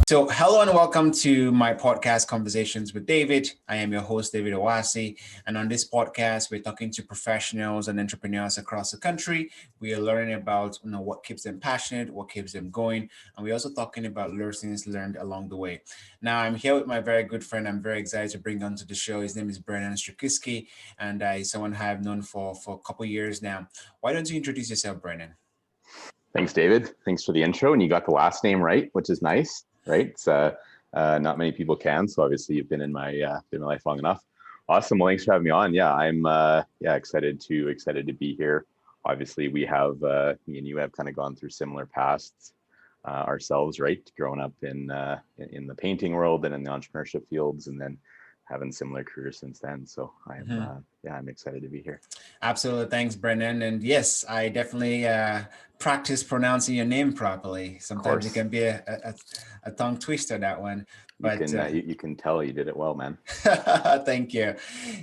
So, hello and welcome to my podcast, Conversations with David. I am your host, David Owasi. And on this podcast, we're talking to professionals and entrepreneurs across the country. We are learning about what keeps them passionate, what keeps them going. And we're also talking about lessons learned along the way. Now, I'm here with my very good friend. I'm very excited to bring onto the show. His name is Brennan Strykiwsky, and he's someone I've known for a couple of years now. Why don't you introduce yourself, Brennan? Thanks, David. Thanks for the intro. And you got the last name right, which is nice. Right? It's, not many people can. So obviously you've been in my life long enough. Awesome. Well, thanks for having me on. Yeah, I'm excited to be here. Obviously, we have me and you have kind of gone through similar paths ourselves, right? Growing up in the painting world and in the entrepreneurship fields, and then having similar careers since then. So I'm excited to be here. Absolutely. Thanks, Brennan. And yes, I definitely practice pronouncing your name properly. Sometimes it can be a tongue twister, that one. But you can tell you did it well, man. Thank you.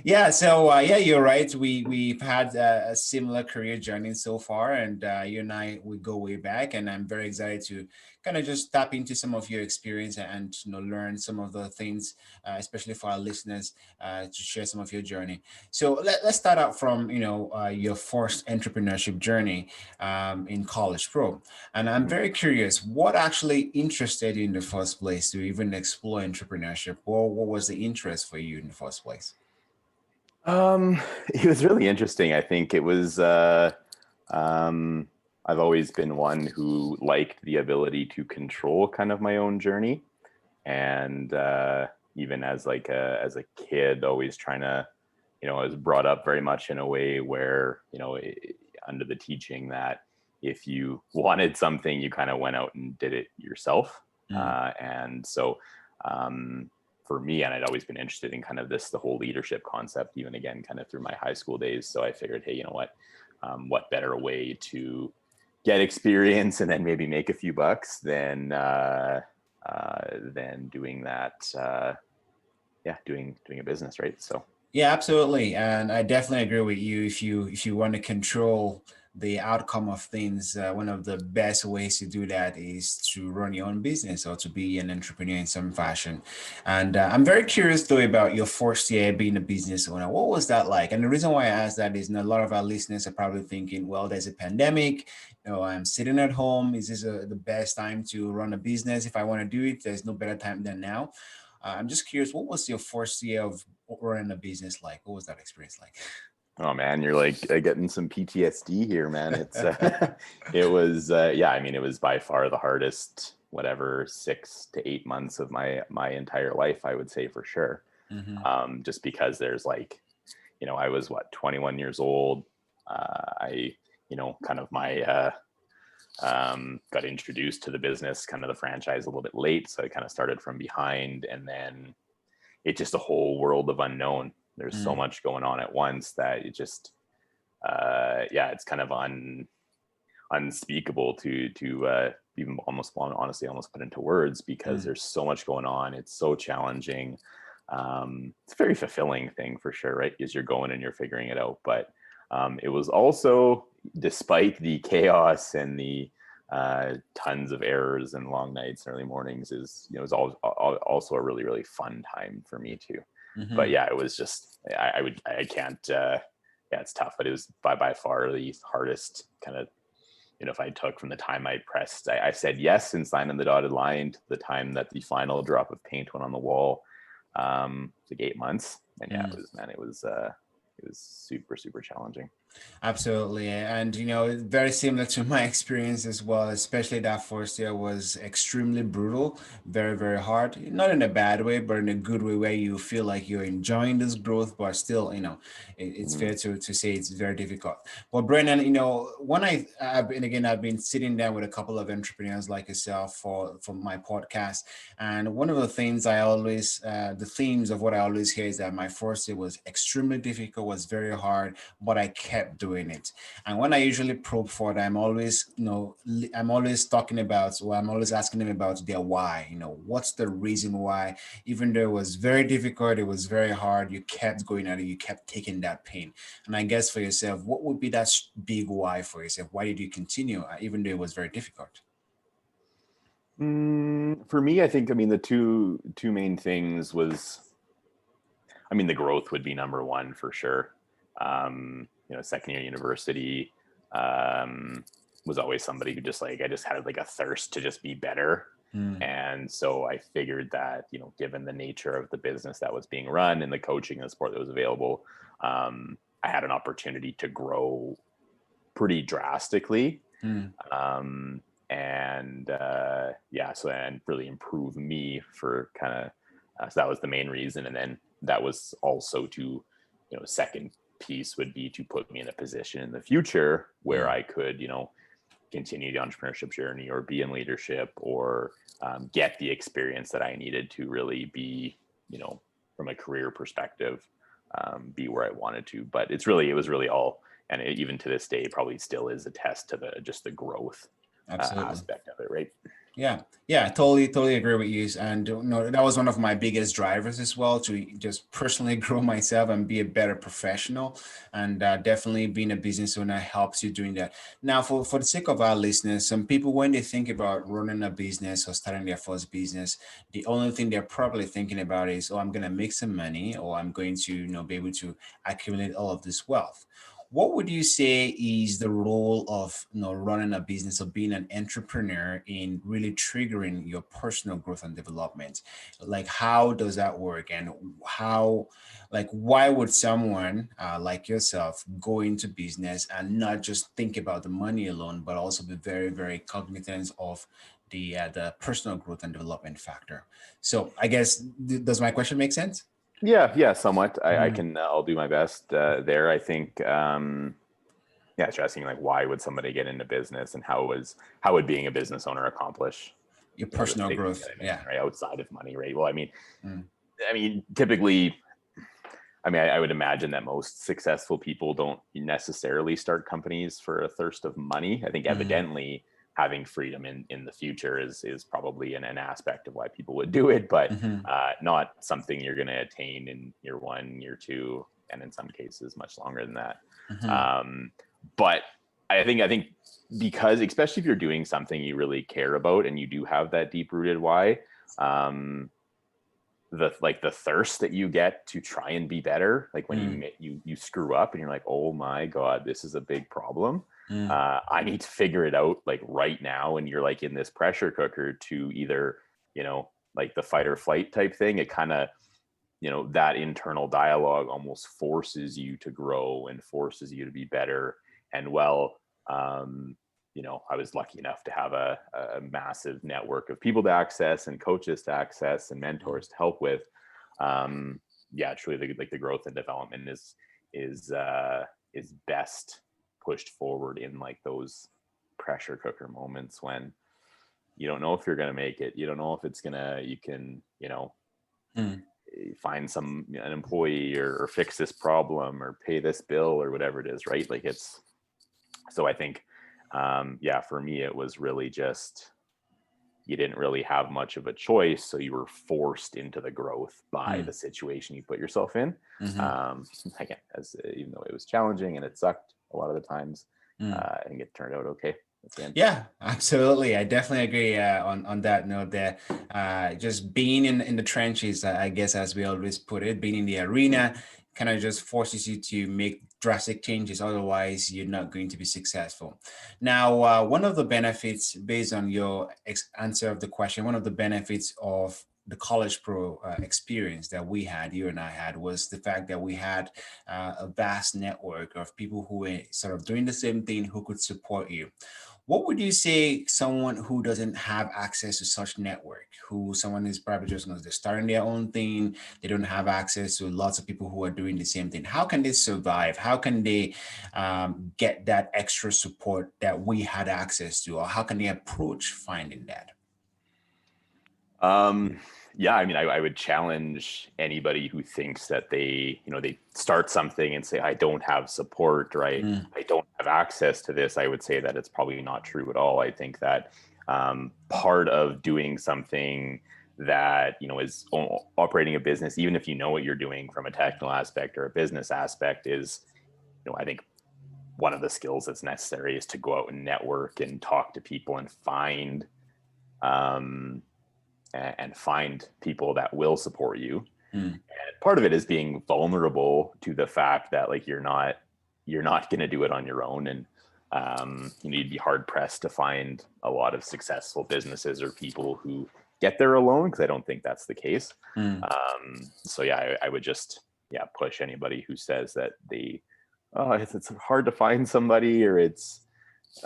Yeah. So you're right. We've had a similar career journey so far, and you and I, we go way back. And I'm very excited to kind of just tap into some of your experience and learn some of the things, especially for our listeners, to share some of your journey. So let's start out from your first entrepreneurship journey in College Pro, and I'm very curious, what actually interested you in the first place to even explore entrepreneurship? Or what was the interest for you in the first place? It was really interesting. I think it was I've always been one who liked the ability to control kind of my own journey, and even as a kid, always trying to, I was brought up very much in a way where, under the teaching that if you wanted something, you kind of went out and did it yourself. And so for me, and I'd always been interested in kind of the whole leadership concept, even again, kind of through my high school days. So I figured, hey, you know what better way to get experience and then maybe make a few bucks than doing that, doing a business, right? So. Yeah, absolutely. And I definitely agree with you. If you want to control the outcome of things, one of the best ways to do that is to run your own business or to be an entrepreneur in some fashion. And I'm very curious though about your first year being a business owner. What was that like? And the reason why I asked that is a lot of our listeners are probably thinking, well, there's a pandemic, I'm sitting at home. Is this the best time to run a business? If I want to do it, there's no better time than now. I'm just curious, what was your first year of running a business like? What was that experience like? Oh man, you're like getting some PTSD here, man. It's it was it was by far the hardest 6 to 8 months of my entire life, I would say, for sure. Just because there's I was 21 years old. Got introduced to the business, kind of the franchise, a little bit late, so I kind of started from behind, and then it's just a whole world of unknown. There's so much going on at once that it just it's kind of unspeakable to even almost put into words, because there's so much going on. It's so challenging. It's a very fulfilling thing for sure, right? Because you're going and you're figuring it out. But it was also, despite the chaos and the tons of errors and long nights and early mornings, it was also a really, really fun time for me too. But yeah, it was just, it's tough, but it was by far the hardest kind of, if I took from the time I said yes and signed on the dotted line to the time that the final drop of paint went on the wall, like 8 months. And it was super, super challenging. Absolutely. And, very similar to my experience as well, especially that first year was extremely brutal, very, very hard, not in a bad way, but in a good way where you feel like you're enjoying this growth, but still, it's fair to say it's very difficult. But Brennan, when I've been sitting down with a couple of entrepreneurs like yourself for my podcast. And one of the things the themes of what I always hear is that my first year was extremely difficult, was very hard, but I kept doing it. And when I usually probe for it, I'm always asking them about their why. What's the reason why? Even though it was very difficult, it was very hard, you kept going at it, you kept taking that pain. And I guess for yourself, what would be that big why for yourself? Why did you continue, even though it was very difficult? For me, I think, I mean, the two main things was, I mean, the growth would be number one for sure. Second year university, um, was always somebody who just like, I just had like a thirst to just be better. Mm, And so I figured that, given the nature of the business that was being run and the coaching and the support that was available, I had an opportunity to grow pretty drastically. mm, And really improve me for kind of, so that was the main reason. And then that was also to, second piece would be to put me in a position in the future where mm. I could, continue the entrepreneurship journey or be in leadership or get the experience that I needed to really be, from a career perspective, be where I wanted to. But it was really all, and even to this day, probably still is a test to the growth Absolutely. aspect of it, right? Yeah, yeah, totally agree with you. And no, that was one of my biggest drivers as well, to just personally grow myself and be a better professional. And definitely being a business owner helps you doing that. Now, for the sake of our listeners, some people, when they think about running a business or starting their first business, the only thing they're probably thinking about is, oh, I'm going to make some money, or I'm going to, be able to accumulate all of this wealth. What would you say is the role of running a business or being an entrepreneur in really triggering your personal growth and development? Like, how does that work, and how, like, why would someone like yourself go into business and not just think about the money alone, but also be very, very cognizant of the personal growth and development factor? So, I guess does my question make sense? Yeah, somewhat. I Mm, can, I'll do my best there. I think, yeah, it's asking like, why would somebody get into business, and how would being a business owner accomplish, your the personal things growth, that I yeah. mentioned, right, outside of money, right? Well, Mm, I mean, typically, I would imagine that most successful people don't necessarily start companies for a thirst of money. I think mm, evidently having freedom in the future is probably an aspect of why people would do it, but mhm, not something you're going to attain in year one, year two, and in some cases much longer than that. mhm, Um, but I think because, especially if you're doing something you really care about and you do have that deep rooted why, um, the thirst that you get to try and be better, like when mm, you screw up and you're like, oh my god, this is a big problem, mm, I need to figure it out like right now, and you're like in this pressure cooker to either, like the fight or flight type thing. It kind of, that internal dialogue almost forces you to grow and forces you to be better. And um, I was lucky enough to have a massive network of people to access and coaches to access and mm. mentors to help with. Yeah, truly, the growth and development is is best pushed forward in like those pressure cooker moments when you don't know if you're going to make it. You don't know if it's gonna, you can, Mm. find an employee, or fix this problem or pay this bill or whatever it is, right? Like it's, so I think, yeah, for me it was really just, you didn't really have much of a choice, so you were forced into the growth by Mm. the situation you put yourself in. Mhm. um Again, as even though it was challenging and it sucked a lot of the times, Mm. I think it turned out okay at the end. Yeah, absolutely. I definitely agree on that note there. Just being in the trenches, I guess, as we always put it, being in the arena kind of just forces you to make drastic changes. Otherwise, you're not going to be successful. Now, one of the benefits, based on your answer of the question, one of the benefits of the College Pro experience that we had, you and I had, was the fact that we had a vast network of people who were sort of doing the same thing, who could support you. What would you say someone who doesn't have access to such network, who someone is probably just they're starting their own thing, they don't have access to lots of people who are doing the same thing? How can they survive? How can they get that extra support that we had access to, or how can they approach finding that? Um, yeah, I would challenge anybody who thinks that they start something and say, I don't have support, or Mm, I don't have access to this. I would say that it's probably not true at all. I think that, part of doing something that, is operating a business, even if you know what you're doing from a technical aspect or a business aspect, is, I think one of the skills that's necessary is to go out and network and talk to people and find and find people that will support you. Mm. And part of it is being vulnerable to the fact that like you're not going to do it on your own, and you need to be hard pressed to find a lot of successful businesses or people who get there alone, because I don't think that's the case. Mm. So yeah, I would just push anybody who says that it's hard to find somebody, or it's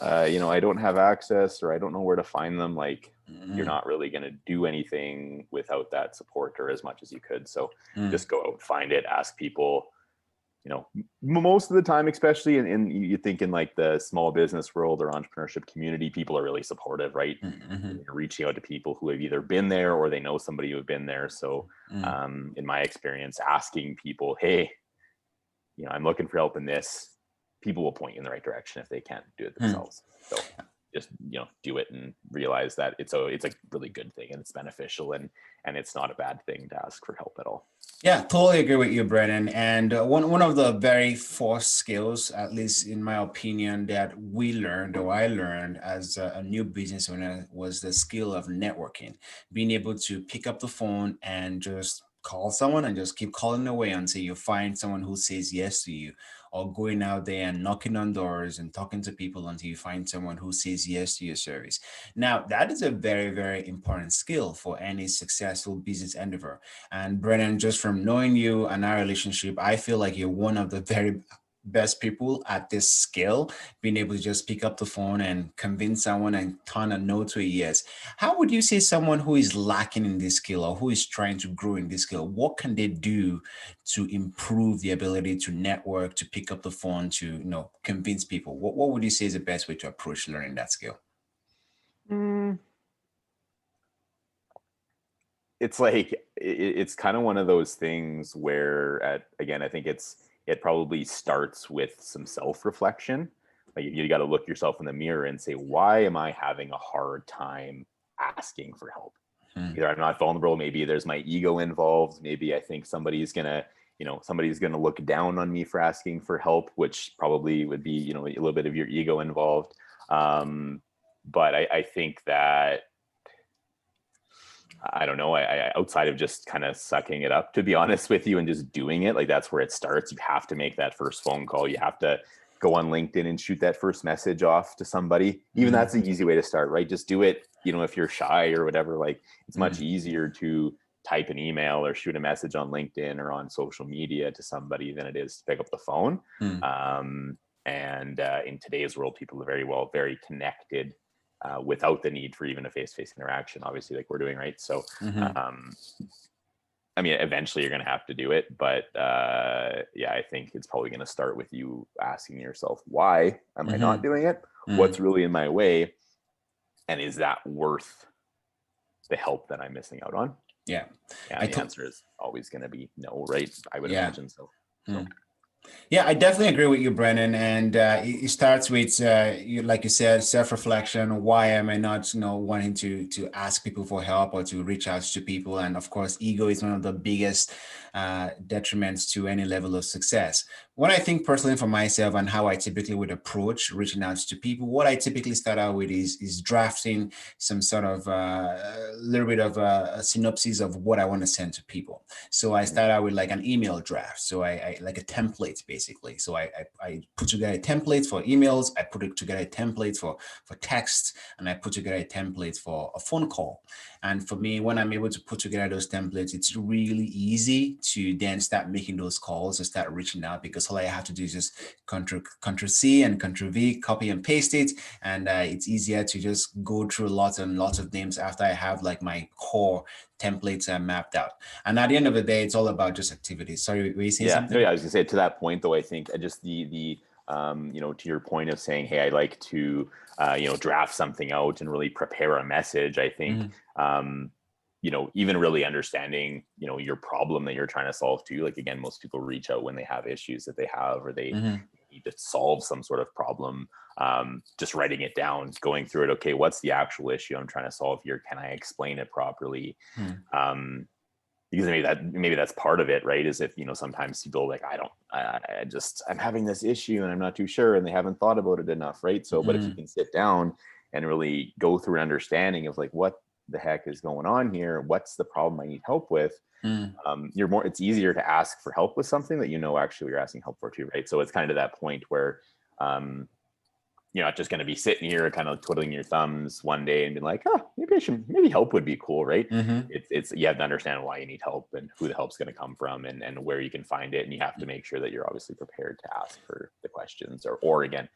I don't have access, or I don't know where to find them. Like, you're not really going to do anything without that support, or as much as you could. So just go out, find it, ask people. Most of the time, especially in you think in like the small business world or entrepreneurship community, people are really supportive, right? You're reaching out to people who have either been there or they know somebody who have been there. So in my experience, asking people, hey, I'm looking for help in this, people will point you in the right direction if they can't do it themselves. So just do it and realize that it's a really good thing, and it's beneficial, and it's not a bad thing to ask for help at all. Yeah, totally agree with you, Brennan. And one of the very first skills, at least in my opinion, that we learned, or I learned as a new business owner, was the skill of networking, being able to pick up the phone and just call someone and just keep calling away until you find someone who says yes to you, or going out there and knocking on doors and talking to people until you find someone who says yes to your service. Now, that is a very, very important skill for any successful business endeavor. And Brennan, just from knowing you and our relationship, I feel like you're one of the very best people at this skill, being able to just pick up the phone and convince someone and turn a no to a yes. How would you say someone who is lacking in this skill, or who is trying to grow in this skill, what can they do to improve the ability to network, to pick up the phone, to convince people? What would you say is the best way to approach learning that skill? It's like it's kind of one of those things where again, I think it probably starts with some self-reflection. Like, you got to look yourself in the mirror and say, why am I having a hard time asking for help? Either I'm not vulnerable, maybe there's my ego involved, maybe I think somebody's gonna look down on me for asking for help, which probably would be a little bit of your ego involved. But I think that, I don't know, I outside of just kind of sucking it up, to be honest with you, and just doing it, like, that's where it starts. You have to make that first phone call. You have to go on LinkedIn and shoot that first message off to somebody. Even that's the easy way to start, right? Just do it. If you're shy or whatever, like, it's much easier to type an email or shoot a message on LinkedIn or on social media to somebody than it is to pick up the phone. And in today's world, people are very connected without the need for even a face-to-face interaction, obviously, like we're doing, right? So I mean, eventually you're going to have to do it, but I think it's probably going to start with you asking yourself, why am I not doing it? What's really in my way? And is that worth the help that I'm missing out on? Yeah. The answer is always going to be no, right? I would imagine so. Yeah, I definitely agree with you, Brennan. And it starts with, like you said, self-reflection. Why am I not, wanting to ask people for help or to reach out to people? And of course, ego is one of the biggest detriments to any level of success. What I think personally for myself, and how I typically would approach reaching out to people, what I typically start out with is drafting some sort of little bit of a synopsis of what I want to send to people. So I start out with like an email draft. So I like a template, basically. So I put together templates for emails. I put together templates for text, and I put together templates for a phone call. And for me, when I'm able to put together those templates, it's really easy to then start making those calls and start reaching out, because all I have to do is just Control C and Control V, copy and paste it. And it's easier to just go through lots and lots of names after I have like my core templates mapped out. And at the end of the day, it's all about just activities. Sorry, were you saying something? No, I was gonna say, to that point though, I think just the to your point of saying, hey, I like to draft something out and really prepare a message. I think even really understanding your problem that you're trying to solve too. Like, again, most people reach out when they have issues that they have, or they need to solve some sort of problem. Just writing it down, going through it. Okay, what's the actual issue I'm trying to solve here? Can I explain it properly? Because maybe that's part of it, right? Is if sometimes people like, I'm having this issue and I'm not too sure, and they haven't thought about it enough, right? So but if you can sit down and really go through an understanding of like, what the heck is going on here? What's the problem I need help with? Mm. It's easier to ask for help with something that, actually you're asking help for too, right? So it's kind of that point where, you're not just going to be sitting here kind of twiddling your thumbs one day and being like, oh, maybe help would be cool, right? Mm-hmm. It's you have to understand why you need help and who the help's going to come from, and where you can find it. And you have to make sure that you're obviously prepared to ask for the questions, or again,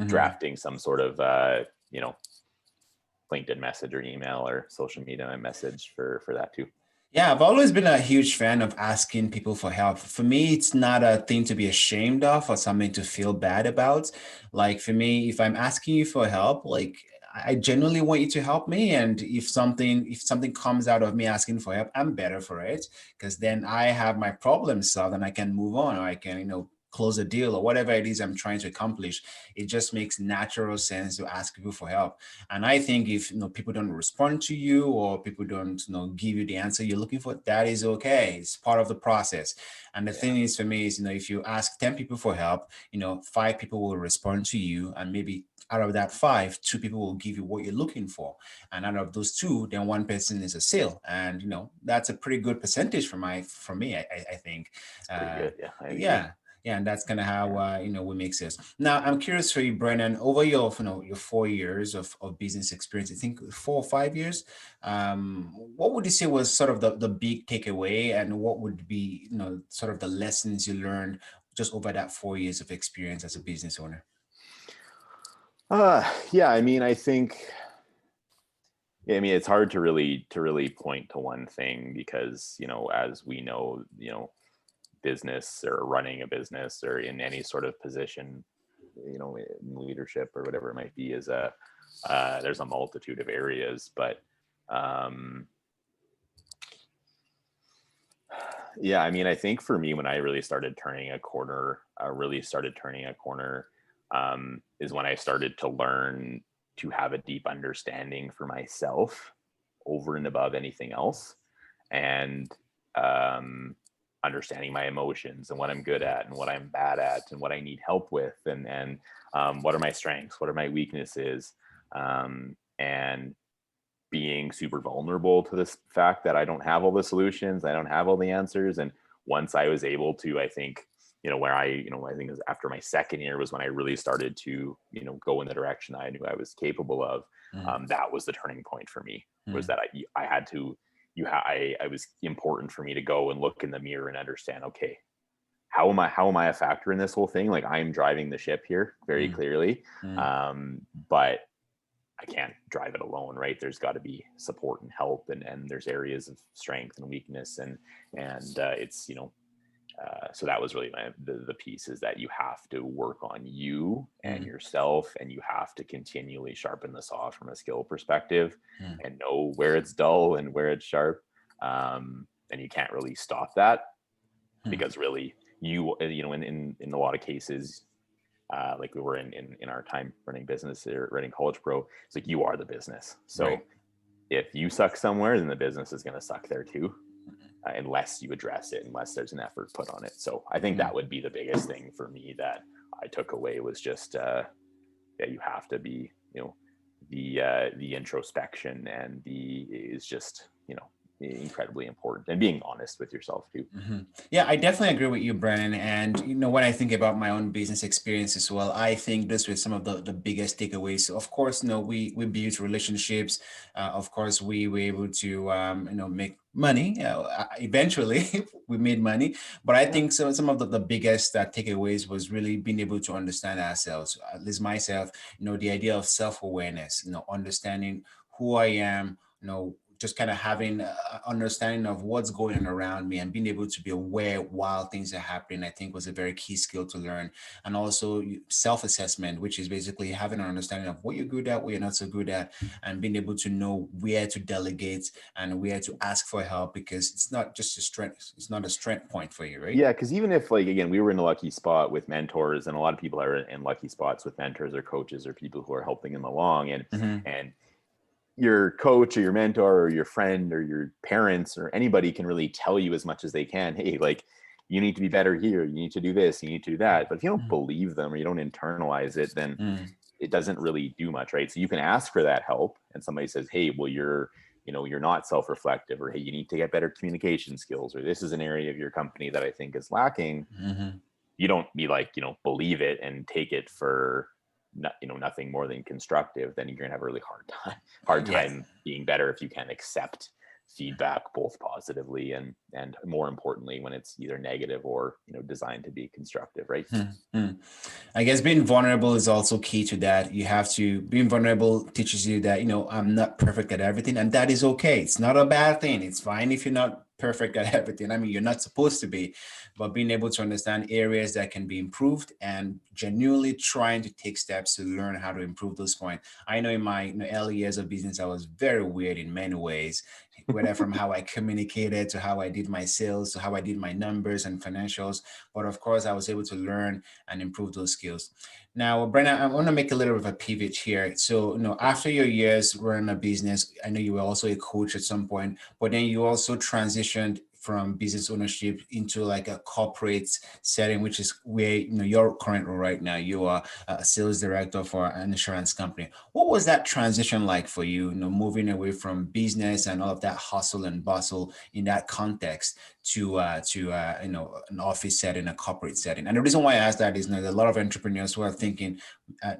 drafting some sort of, LinkedIn message or email or social media message for that too. Yeah, I've always been a huge fan of asking people for help. For me, it's not a thing to be ashamed of or something to feel bad about. Like for me, if I'm asking you for help, like I genuinely want you to help me. And if something comes out of me asking for help, I'm better for it because then I have my problem solved and I can move on, or I can, close a deal or whatever it is I'm trying to accomplish. It just makes natural sense to ask people for help. And I think if people don't respond to you, or people don't give you the answer you're looking for, that is okay. It's part of the process. And the thing is, for me, is if you ask 10 people for help, 5 people will respond to you, and maybe out of that 5, 2 people will give you what you're looking for. And out of those 2, then 1 person is a sale. And that's a pretty good percentage for me, I think. It's pretty good. Yeah, I agree. Yeah. Yeah, and that's kind of how we make sales. Now, I'm curious for you, Brennan, over your 4 years of business experience, I think 4 or 5 years. What would you say was sort of the big takeaway, and what would be sort of the lessons you learned just over that 4 years of experience as a business owner? Yeah, I mean, it's hard to really point to one thing because, as we know, business or running a business or in any sort of position, in leadership or whatever it might be, is there's a multitude of areas. But yeah, I mean, I think for me, when I really started turning a corner, is when I started to learn to have a deep understanding for myself over and above anything else. And understanding my emotions and what I'm good at and what I'm bad at and what I need help with, and what are my strengths, what are my weaknesses, and being super vulnerable to this fact that I don't have all the solutions, I don't have all the answers. And once I was able to, I think, I think it was after my second year was when I really started to, go in the direction I knew I was capable of. That was the turning point for me, was that I had to, I was important for me to go and look in the mirror and understand, okay, how am I a factor in this whole thing? Like, I'm driving the ship here very clearly. But I can't drive it alone, right? There's got to be support and help, and there's areas of strength and weakness, and it's, so that was really the piece, is that you have to work on you and yourself, and you have to continually sharpen the saw from a skill perspective and know where it's dull and where it's sharp. And you can't really stop that because really in a lot of cases, like we were in our time running business or running College Pro, it's like, you are the business. So if you suck somewhere, then the business is going to suck there too. Unless you address it, unless there's an effort put on it. So I think that would be the biggest thing for me that I took away, was just, you have to be, the introspection and is just, incredibly important, and being honest with yourself too. Yeah, I definitely agree with you, Brennan. And when I think about my own business experience as well, I think this was some of the biggest takeaways. So of course, we built relationships. Of course, we were able to make money. Eventually, we made money. But I think some of the biggest takeaways was really being able to understand ourselves. At least myself, the idea of self-awareness. Understanding who I am. Just kind of having an understanding of what's going on around me and being able to be aware while things are happening, I think was a very key skill to learn. And also self-assessment, which is basically having an understanding of what you're good at, what you're not so good at, and being able to know where to delegate and where to ask for help, because it's not just a strength. It's not a strength point for you, right? Yeah, because even if, like, again, we were in a lucky spot with mentors, and a lot of people are in lucky spots with mentors or coaches or people who are helping them along, and your coach or your mentor or your friend or your parents or anybody can really tell you as much as they can. Hey, like, you need to be better here. You need to do this. You need to do that. But if you don't believe them or you don't internalize it, then it doesn't really do much, right? So you can ask for that help, and somebody says, hey, well, you're not self-reflective, or hey, you need to get better communication skills, or this is an area of your company that I think is lacking. Mm-hmm. You don't be like, believe it and take it for nothing more than constructive. Then you're gonna have a really hard Yeah. time being better if you can't accept feedback, both positively and more importantly when it's either negative or designed to be constructive, right? Mm-hmm. I guess being vulnerable is also key to that. You have to, being vulnerable teaches you that, I'm not perfect at everything, and that is okay. It's not a bad thing. It's fine if you're not perfect at everything. I mean, you're not supposed to be, but being able to understand areas that can be improved and genuinely trying to take steps to learn how to improve those points. I know in my early years of business, I was very weird in many ways, whether from how I communicated to how I did my sales to how I did my numbers and financials. But of course, I was able to learn and improve those skills. Now, Brennan, I want to make a little bit of a pivot here. So, after your years running a business, I know you were also a coach at some point, but then you also transitioned from business ownership into like a corporate setting, which is where your current role right now. You are a sales director for an insurance company. What was that transition like for you? Moving away from business and all of that hustle and bustle in that context to an office setting, a corporate setting. And the reason why I ask that is there's a lot of entrepreneurs who are thinking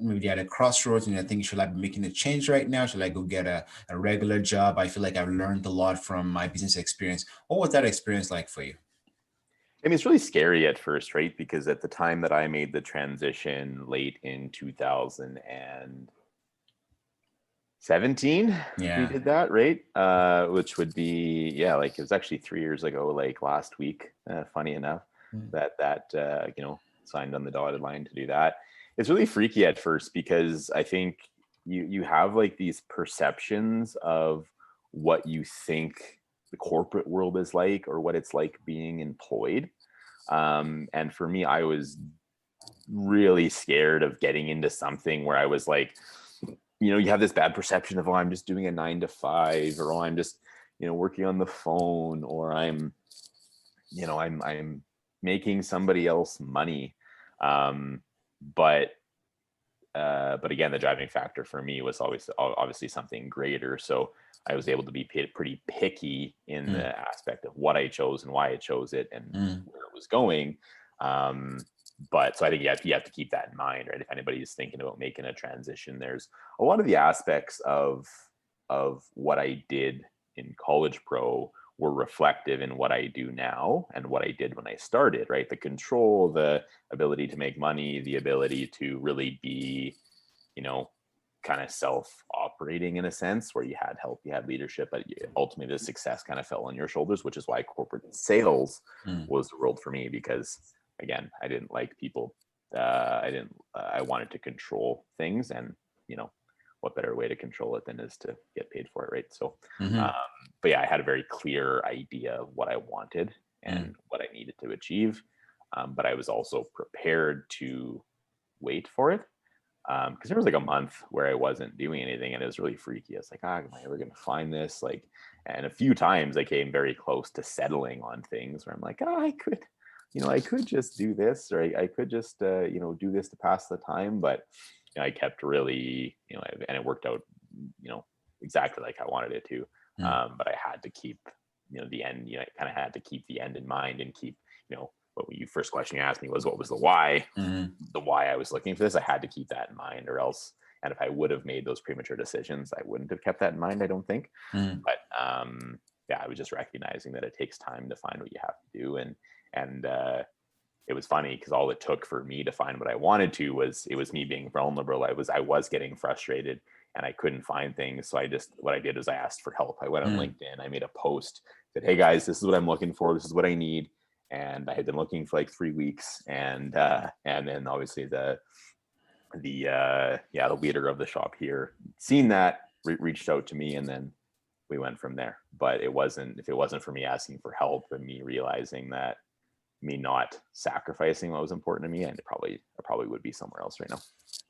maybe they're at a crossroads and they're thinking, should I be making a change right now? Should I go get a regular job? I feel like I've learned a lot from my business experience. What was that experience like for you? I mean, it's really scary at first, right? Because at the time that I made the transition late in 2017, we Yeah. did that, right? Which would be, yeah, like it was actually 3 years ago, like last week, funny enough, Mm. that signed on the dotted line to do that. It's really freaky at first because I think you have like these perceptions of what you think the corporate world is like or what it's like being employed. And for me, I was really scared of getting into something where I was like, you have this bad perception of, oh, I'm just doing a 9 to 5, or oh, I'm just, working on the phone, or I'm making somebody else money. Um, but again, the driving factor for me was always obviously something greater. So I was able to be pretty picky in Mm. the aspect of what I chose and why I chose it and Mm. where it was going. But so I think you have to keep that in mind, right? If anybody is thinking about making a transition, there's a lot of the aspects of what I did in College Pro were reflective in what I do now and what I did when I started, right? The control, the ability to make money, the ability to really be, kind of self-operating in a sense, where you had help, you had leadership, but ultimately the success kind of fell on your shoulders, which is why corporate sales Mm. was the world for me, because again, I didn't like people. I wanted to control things, and what better way to control it than is to get paid for it, right? So, Mm-hmm. um, but yeah, I had a very clear idea of what I wanted Mm. and what I needed to achieve. But I was also prepared to wait for it, because there was like a month where I wasn't doing anything, and it was really freaky. I was like, am I ever going to find this? Like, and a few times I came very close to settling on things where I'm like, I could just do this, or I could just, do this to pass the time. But I kept really, and it worked out, exactly like I wanted it to. Mm. But I had to keep, the end, I kind of had to keep the end in mind and keep, what you first question you asked me was, what was the why? Mm. The why I was looking for this, I had to keep that in mind, or else, and if I would have made those premature decisions, I wouldn't have kept that in mind, I don't think. Mm. But yeah, I was just recognizing that it takes time to find what you have to do. And it was funny because all it took for me to find what I wanted to was, it was me being vulnerable. I was getting frustrated and I couldn't find things. So what I did is I asked for help. I went on Mm. LinkedIn, I made a post, said, hey guys, this is what I'm looking for. This is what I need. And I had been looking for like 3 weeks. And then obviously the leader of the shop here seen that, reached out to me, and then we went from there. But if it wasn't for me asking for help and me realizing that, me not sacrificing what was important to me, and I probably would be somewhere else right now.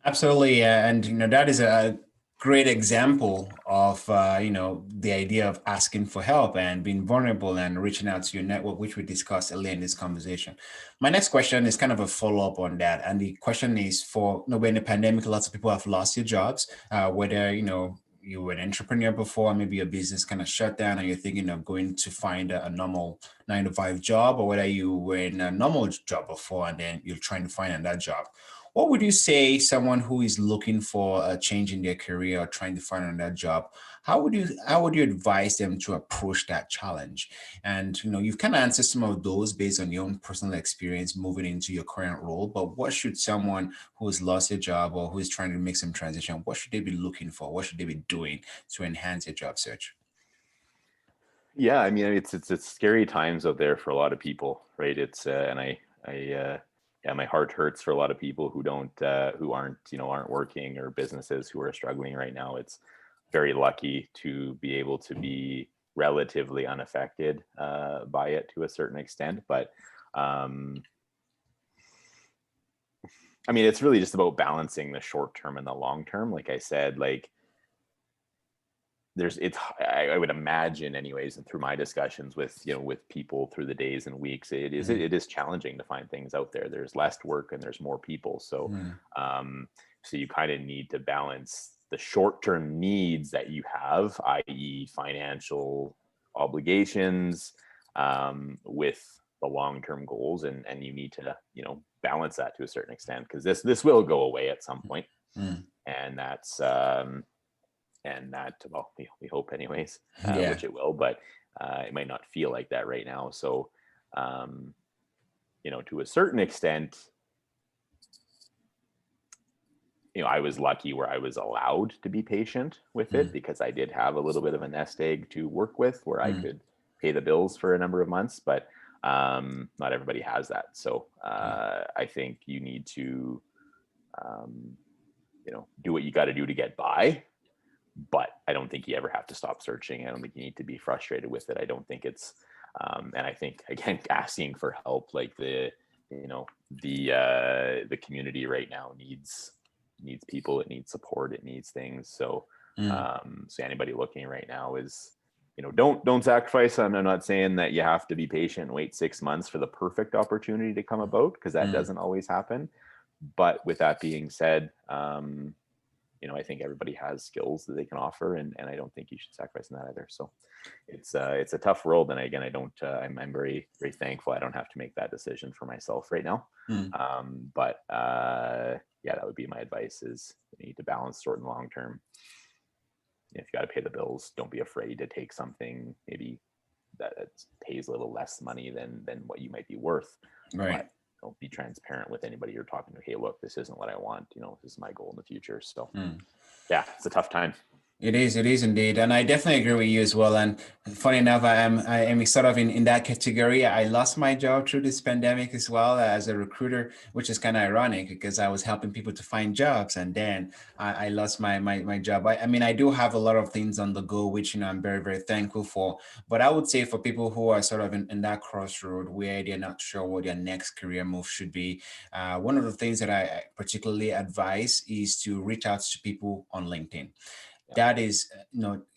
Absolutely, and that is a great example of the idea of asking for help and being vulnerable and reaching out to your network, which we discussed earlier in this conversation. My next question is kind of a follow-up on that, and the question is for, when the pandemic, lots of people have lost their jobs, whether you were an entrepreneur before, maybe your business kind of shut down and you're thinking of going to find a normal 9 to 5 job, or whether you were in a normal job before and then you're trying to find another job. What would you say someone who is looking for a change in their career or trying to find another job? How would you advise them to approach that challenge? And you've kind of answered some of those based on your own personal experience moving into your current role. But what should someone who has lost their job or who is trying to make some transition, what should they be looking for? What should they be doing to enhance their job search? Yeah, I mean, it's scary times out there for a lot of people, right? It's and yeah, my heart hurts for a lot of people who aren't working, or businesses who are struggling right now. It's very lucky to be able to be relatively unaffected by it to a certain extent, but I mean, it's really just about balancing the short term and the long term. Like I said, like I would imagine anyways, and through my discussions with with people through the days and weeks, it is challenging to find things out there. There's less work and there's more people, so so you kind of need to balance the short-term needs that you have, i.e. financial obligations, with the long-term goals, and you need to balance that to a certain extent, because this will go away at some point. And that's well, we hope anyways, Yeah. which it will, but it might not feel like that right now. So to a certain extent, I was lucky where I was allowed to be patient with it, because I did have a little bit of a nest egg to work with where I could pay the bills for a number of months, but not everybody has that. So I think you need to do what you got to do to get by, but I don't think you ever have to stop searching. I don't think you need to be frustrated with it. I don't think it's and I think, again, asking for help, like the community right now needs people, it needs support, it needs things. So so anybody looking right now is don't sacrifice. I'm not saying that you have to be patient and wait 6 months for the perfect opportunity to come about, because that doesn't always happen. But with that being said, I think everybody has skills that they can offer, and I don't think you should sacrifice in that either. So it's a tough world, and again, I'm very, very thankful I don't have to make that decision for myself right now. But yeah, that would be my advice: is you need to balance short and long term. If you got to pay the bills, don't be afraid to take something maybe that pays a little less money than what you might be worth. Right. But don't be transparent with anybody you're talking to. Hey, look, this isn't what I want. This is my goal in the future. So yeah, it's a tough time. It is indeed. And I definitely agree with you as well. And funny enough, I am sort of in that category. I lost my job through this pandemic as well as a recruiter, which is kind of ironic because I was helping people to find jobs, and then I lost my job. I mean, I do have a lot of things on the go, which, I'm very, very thankful for. But I would say for people who are sort of in that crossroad where they're not sure what their next career move should be, one of the things that I particularly advise is to reach out to people on LinkedIn. That is,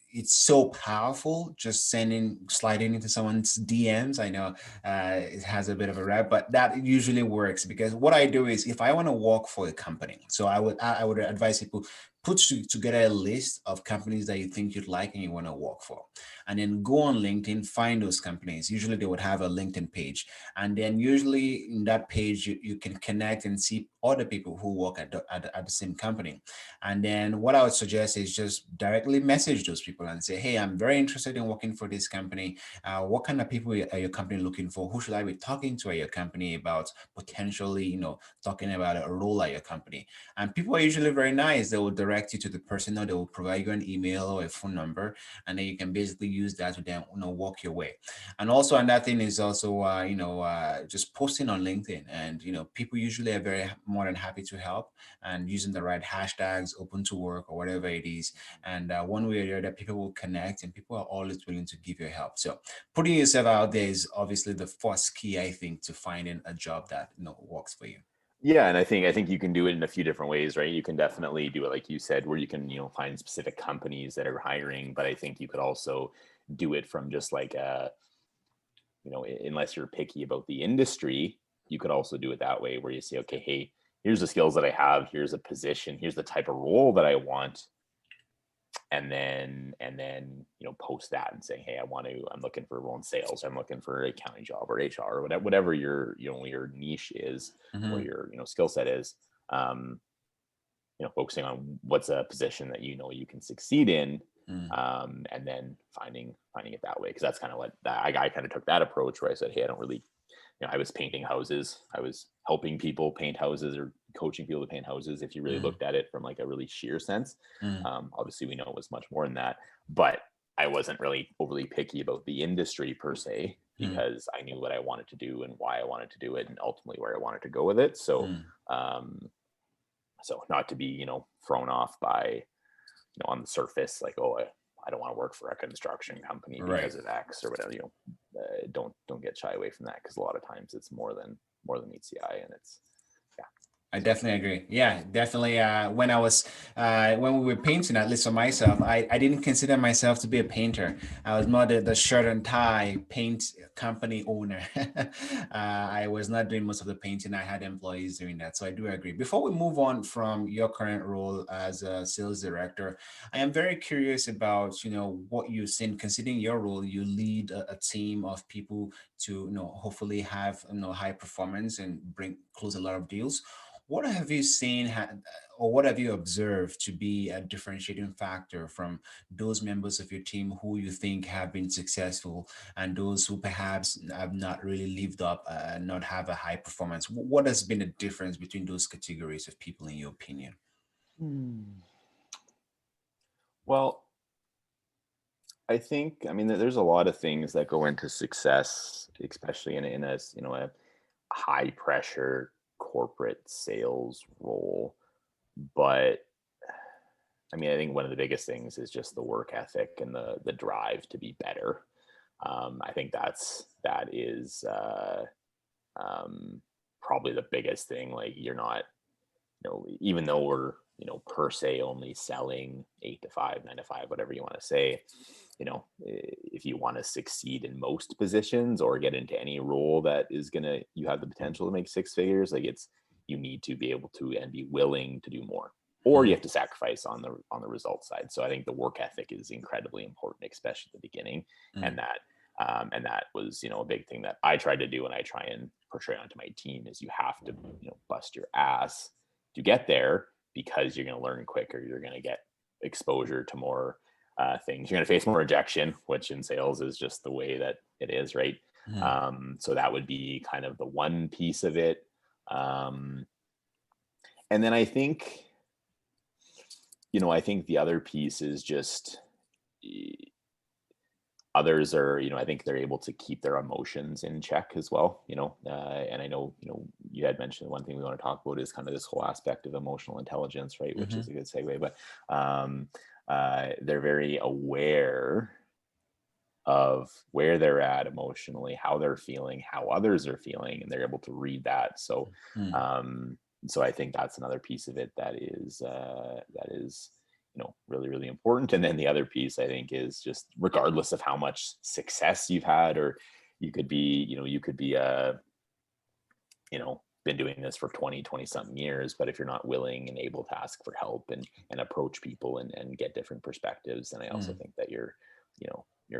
it's so powerful just sliding into someone's DMs. I know it has a bit of a rap, but that usually works, because what I do is, if I want to work for a company, so I would advise people, put together a list of companies that you think you'd like and you want to work for, and then go on LinkedIn, find those companies. Usually they would have a LinkedIn page, and then usually in that page you can connect and see other people who work at the same company. And then what I would suggest is just directly message those people and say, hey, I'm very interested in working for this company. What kind of people are your company looking for? Who should I be talking to at your company about potentially, talking about a role at your company? And people are usually very nice. They will direct you to the person, or they will provide you an email or a phone number, and then you can basically use that to then, walk your way. And also, another thing is also, just posting on LinkedIn, and, people usually are very more than happy to help, and using the right hashtags, open to work or whatever it is. And one way or the other, people will connect, and people are always willing to give you help. So putting yourself out there is obviously the first key, I think, to finding a job that, works for you. Yeah, and I think you can do it in a few different ways, right? You can definitely do it like you said, where you can, find specific companies that are hiring, but I think you could also do it from just like unless you're picky about the industry, you could also do it that way where you say, okay, hey, here's the skills that I have, here's a position, here's the type of role that I want, and then post that and say, hey, I'm looking for a role in sales, I'm looking for an accounting job or HR or whatever your niche is, or Mm-hmm. your skill set is. um Focusing on what's a position that you can succeed in, and then finding it that way, because that's kind of what I kind of took that approach, where I said, hey, I don't really, I was painting houses, I was helping people paint houses or coaching people to paint houses. If you really Mm-hmm. looked at it from like a really sheer sense, Mm-hmm. obviously we know it was much more than that, but I wasn't really overly picky about the industry per se, because I knew what I wanted to do and why I wanted to do it, and ultimately where I wanted to go with it. So, Mm-hmm. um, not to be thrown off by on the surface, like, oh, I don't want to work for a construction company Right. because of X or whatever. Don't get shy away from that, because a lot of times it's more than meets the eye, and it's yeah. I So definitely agree. Yeah, definitely. When we were painting, at least for myself, I didn't consider myself to be a painter. I was more the shirt and tie paint company owner. I was not doing most of the painting. I had employees doing that. So I do agree. Before we move on from your current role as a sales director, I am very curious about, what you've seen, considering your role, you lead a team of people to, hopefully have, high performance and bring close a lot of deals. What have you seen or what have you observed to be a differentiating factor from those members of your team who you think have been successful and those who perhaps have not really lived up, not have a high performance? What has been the difference between those categories of people, in your opinion? well, I think, I mean, there's a lot of things that go into success, especially in a high pressure corporate sales role. But I mean, I think one of the biggest things is just the work ethic and the drive to be better. I think that is probably the biggest thing. Like, you're not, even though we're, per se only selling 8 to 5, 9 to 5, whatever you want to say, if you want to succeed in most positions or get into any role that is gonna, you have the potential to make six figures, like, you need to be able to and be willing to do more, or you Mhm. have to sacrifice on the result side. So I think the work ethic is incredibly important, especially at the beginning. Mm, And that was, a big thing that I tried to do, and I try and portray onto my team, is you have to, bust your ass to get there, because you're going to learn quicker, you're going to get exposure to more things, you're going to face more rejection, which in sales is just the way that it is, right? mhm, So that would be kind of the one piece of it. And then I think the other piece is just, others are, I think they're able to keep their emotions in check as well. And I know, you had mentioned one thing we want to talk about is kind of this whole aspect of emotional intelligence, right? Which is mhm, a good segue. But they're very aware of where they're at emotionally, how they're feeling, how others are feeling, and they're able to read that. So, mhm. um, so I think that's another piece of it that is really, really important. And then the other piece, I think, is just, regardless of how much success you've had, or you could be been doing this for 20 something years, but if you're not willing and able to ask for help and approach people and get different perspectives, then I also Mm, think that you're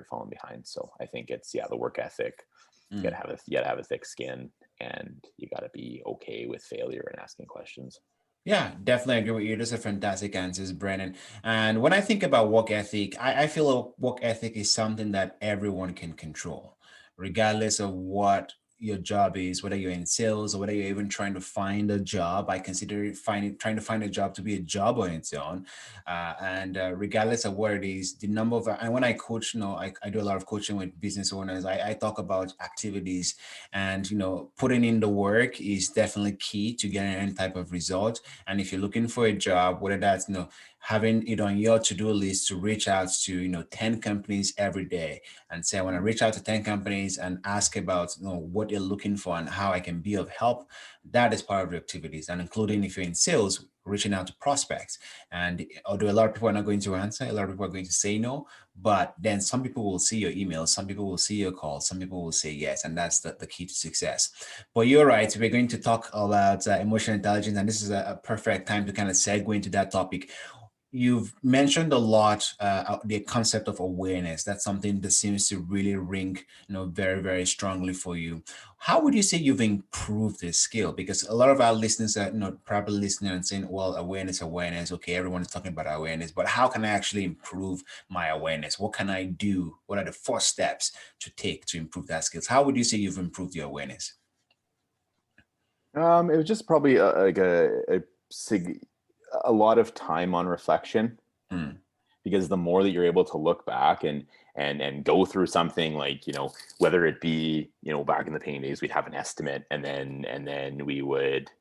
falling behind. So I think it's, yeah, the work ethic. You mm. gotta have a thick skin, and you gotta be okay with failure and asking questions. Yeah, definitely agree with you. Those are fantastic answers, Brennan. And when I think about work ethic, I feel work ethic is something that everyone can control, regardless of what your job is, whether you're in sales or whether you're even trying to find a job. I consider trying to find a job to be a job on its own. And regardless of what it is, the number of, and when I coach, I do a lot of coaching with business owners. I talk about activities and, putting in the work is definitely key to getting any type of result. And if you're looking for a job, whether that's, having it on your to-do list to reach out to 10 companies every day and say, I want to reach out to 10 companies and ask about what you're looking for and how I can be of help. That is part of the activities, and including if you're in sales, reaching out to prospects. And although a lot of people are not going to answer, a lot of people are going to say no, but then some people will see your emails, some people will see your calls, some people will say yes, and that's the key to success. But you're right, we're going to talk about emotional intelligence, and this is a perfect time to kind of segue into that topic. You've mentioned a lot the concept of awareness. That's something that seems to really ring, very, very strongly for you. How would you say you've improved this skill? Because a lot of our listeners are, probably listening and saying, "Well, awareness, awareness. Okay, everyone is talking about awareness, but how can I actually improve my awareness? What can I do? What are the first steps to take to improve that skills? How would you say you've improved your awareness?" It was just probably a lot of time on reflection, Mm, because the more that you're able to look back and go through something, like, whether it be, back in the painting days, we'd have an estimate, and then we would,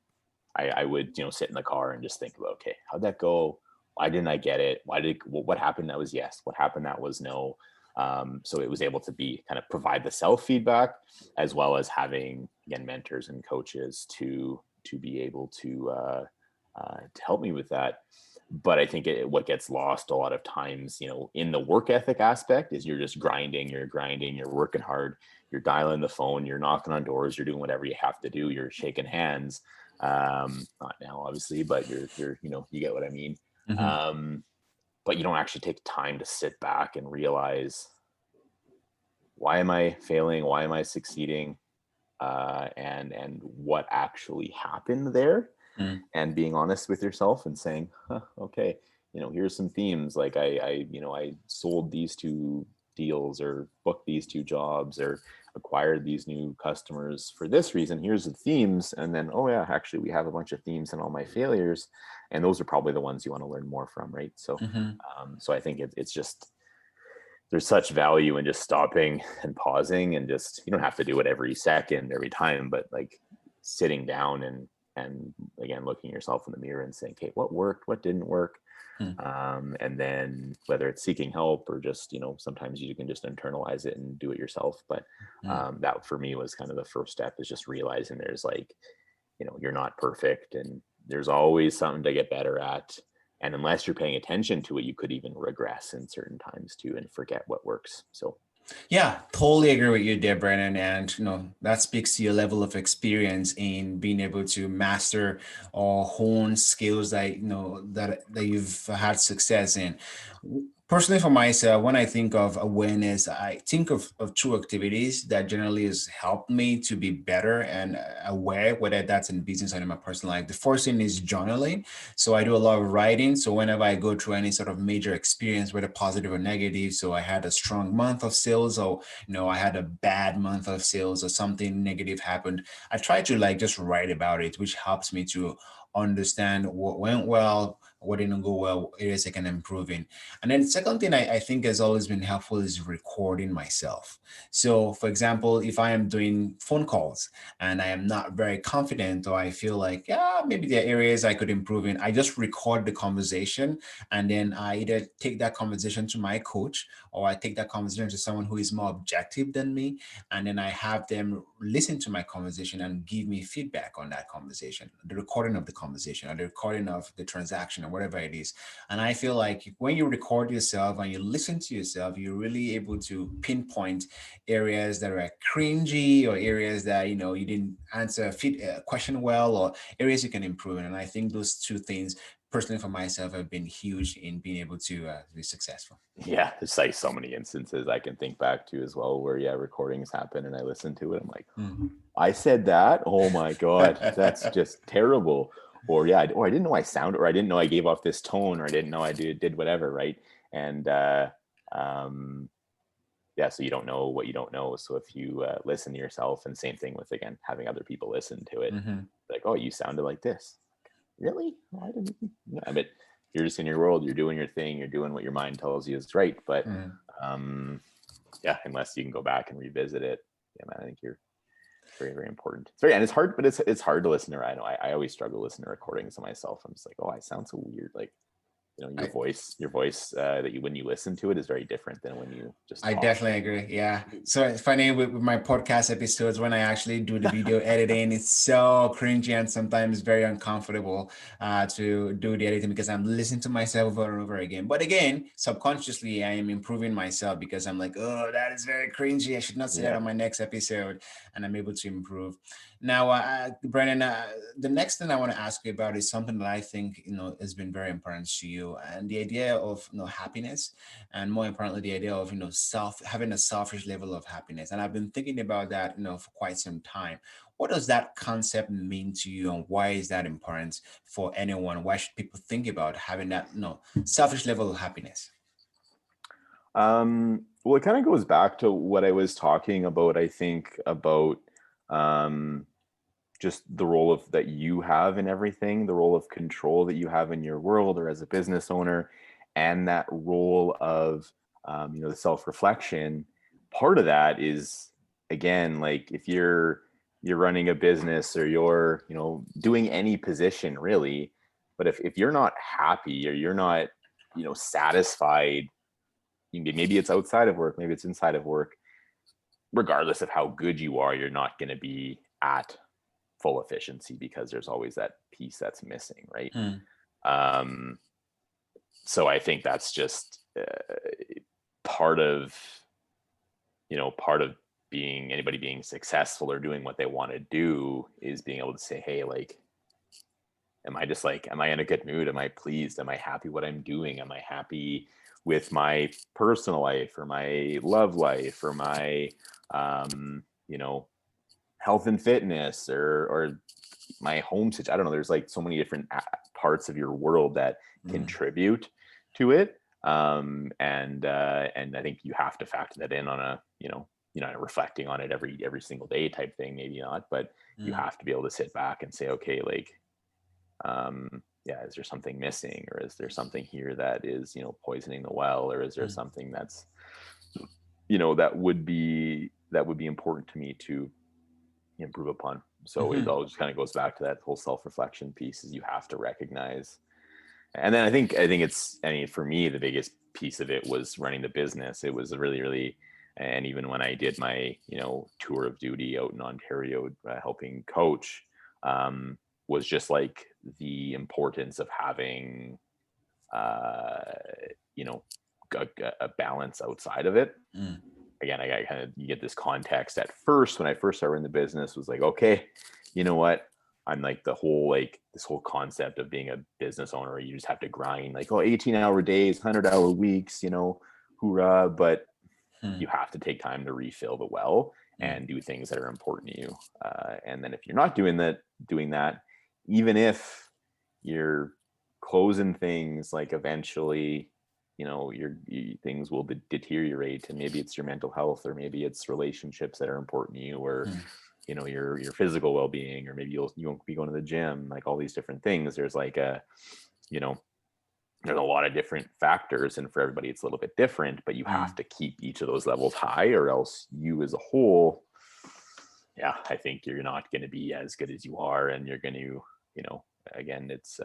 I would, sit in the car and just think about, okay, how'd that go? Why didn't I get it? What happened that was yes? What happened that was no? So it was able to be kind of provide the self feedback, as well as having, again, mentors and coaches to be able to help me with that. But I think what gets lost a lot of times, in the work ethic aspect, is you're just grinding, you're working hard, you're dialing the phone, you're knocking on doors, you're doing whatever you have to do, you're shaking hands. Not now, obviously, but you're you get what I mean. mhm, Um, but you don't actually take time to sit back and realize, why am I failing? Why am I succeeding? And what actually happened there, mm, and being honest with yourself and saying, huh, okay, here's some themes. Like I sold these two deals, or booked these two jobs, or acquired these new customers for this reason. Here's the themes. And then, oh yeah, actually we have a bunch of themes in all my failures. And those are probably the ones you want to learn more from. Right. So, mhm. so I think it's just, there's such value in just stopping and pausing, and just, you don't have to do it every second, every time, but like sitting down and again, looking yourself in the mirror and saying, okay, what worked, what didn't work? Mm, And then whether it's seeking help, or just, sometimes you can just internalize it and do it yourself. But mm. that for me was kind of the first step, is just realizing there's like, you're not perfect, and there's always something to get better at. And unless you're paying attention to it, you could even regress in certain times too, and forget what works. So Yeah, totally agree with you there, Brennan. And that speaks to your level of experience in being able to master or hone skills that that you've had success in. Personally, for myself, when I think of awareness, I think of two activities that generally has helped me to be better and aware, whether that's in business or in my personal life. The first thing is journaling. So I do a lot of writing. So whenever I go through any sort of major experience, whether positive or negative, so I had a strong month of sales, or I had a bad month of sales, or something negative happened, I try to like just write about it, which helps me to understand what went well, what didn't go well, areas I can improve in. And then the second thing I think has always been helpful is recording myself. So for example, if I am doing phone calls and I am not very confident, or I feel like, yeah, maybe there are areas I could improve in, I just record the conversation, and then I either take that conversation to my coach, or I take that conversation to someone who is more objective than me, and then I have them listen to my conversation and give me feedback on that conversation, the recording of the conversation, or the recording of the transaction, or whatever it is. And I feel like when you record yourself and you listen to yourself, you're really able to pinpoint areas that are cringy, or areas that you didn't answer a question well, or areas you can improve in. And I think those two things, personally for myself, have been huge in being able to be successful. yeah, there's like so many instances I can think back to as well, where, yeah, recordings happen and I listen to it. I'm like, Mm. I said that. Oh my God, that's just terrible. Or yeah, or I didn't know I sounded, or I didn't know I gave off this tone, or I didn't know I did whatever. Right. And um, yeah, so you don't know what you don't know. So if you listen to yourself, and same thing with, again, having other people listen to it, Mhm. like, oh, you sounded like this. Really? No, I didn't. Yeah, but you're just in your world, you're doing your thing, you're doing what your mind tells you is right. But Mm. um, yeah, unless you can go back and revisit it, yeah, man, I think you're, it's very, very important. It's very, and it's hard, but it's hard to listen to. I know I always struggle to listen to recordings of myself. I'm just like, oh, I sound so weird. Like, your voice that when you listen to it is very different than when you just I talk. definitely agree. Yeah. So it's funny with my podcast episodes, when I actually do the video editing, it's so cringy and sometimes very uncomfortable to do the editing because I'm listening to myself over and over again. But again, subconsciously, I am improving myself because I'm like, oh, that is very cringy. I should not say that Yeah. on my next episode. And I'm able to improve. Now, Brennan, the next thing I want to ask you about is something that I think, has been very important to you, and the idea of, happiness, and more importantly the idea of having a selfish level of happiness. And I've been thinking about that for quite some time. What does that concept mean to you, and why is that important for anyone? Why should people think about having that selfish level of happiness? Well, it kind of goes back to what I was talking about, I think, about just the role of that you have in everything, the role of control that you have in your world or as a business owner, and that role of the self-reflection. Part of that is, again, like if you're running a business or you're doing any position really, but if you're not happy or you're not satisfied, maybe it's outside of work, maybe it's inside of work, regardless of how good you are, you're not going to be at full efficiency because there's always that piece that's missing, right? um so I think that's just part of being anybody being successful or doing what they want to do is being able to say, hey, like, am I in a good mood? Am I pleased? Am I happy what I'm doing? Am I happy with my personal life or my love life or my health and fitness or my home situation? I don't know. There's like so many different parts of your world that contribute to it. And I think you have to factor that in on a, reflecting on it every single day type thing, maybe not, but you have to be able to sit back and say, okay, like, is there something missing, or is there something here that is, poisoning the well, or is there something that's, that would be important to me to improve upon. So it all just kind of goes back to that whole self-reflection piece, is you have to recognize. And then I think for me, the biggest piece of it was running the business. It was really, really, and even when I did my, tour of duty out in Ontario, helping coach, was just like the importance of having, a balance outside of it. Again, I got you get this context at first when I first started in the business, was like, okay, you know what? I'm like this whole concept of being a business owner, you just have to grind like, 18-hour days, 100-hour weeks, hoorah. But you have to take time to refill the well and do things that are important to you. And then if you're not doing that, even if you're closing things, like eventually, your things will deteriorate, and maybe it's your mental health, or maybe it's relationships that are important to you, or your physical well-being, or maybe you won't be going to the gym, like all these different things. There's like there's a lot of different factors, and for everybody it's a little bit different, but you have to keep each of those levels high, or else you as a whole, I think you're not going to be as good as you are, and you're going to, again, it's